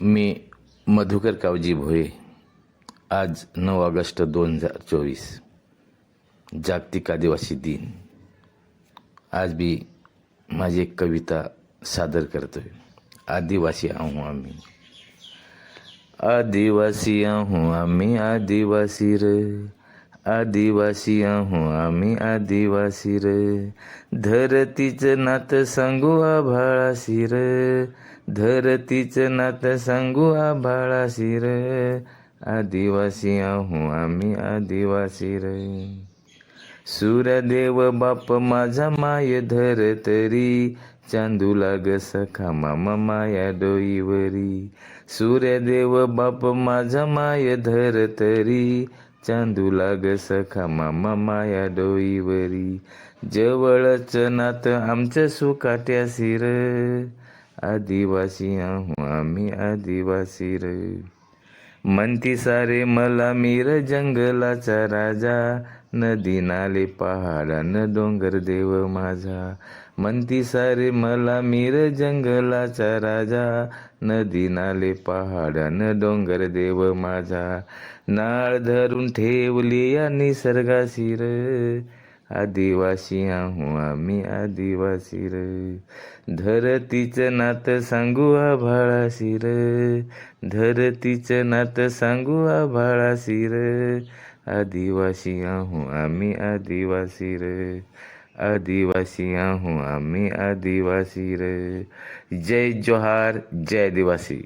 मी मधुकर कावजी भोये. आज 9 ऑगस्ट 2024 जागतिक आदिवासी दिन. आज भी माझी एक कविता सादर करतोय. आदिवासी आहों आम्ही. आदिवासी आहों आम्ही आदिवासी रे. आदिवासी आहों आम्ही आदिवासी रे. धरतीचं नातं सांगू आभाळाशी रे. धरतीचं नातं सांगू आभाळाशी रे. आदिवासी आहों आम्ही आदिवासी रे. सूर्यदेव बाप माझा माय धरतरी. चांदूला ग सखा मामा माया डोईवरी. सूर्यदेव बाप माझा माय धरतरी. चांदूला ग सखा मामा माया डोईवरी. जवळच नातं आमचं सुकाट्यासी रे. आदिवासी आहों आम्ही आदिवासी रे. म्हणती सारे मला मीर जंगलाचा राजा. नदी नाले पहाडान डोंगर देव माझा. म्हणती सारे मला मीर जंगलाचा राजा. नदी नाले पहाडान डोंगर देव माझा. नाळ धरून ठेवली या निसर्गाशी रे. आदिवासी आहों आम्ही आदिवासी रे. धरतीचं नातं सांगू आभाळाशी रे. धरतीचं नातं सांगू आभाळाशी रे. आदिवासी आहों आम्ही आदिवासी रे. आदिवासी आहों आम्ही आदिवासी रे. जय जोहार, जय आदिवासी.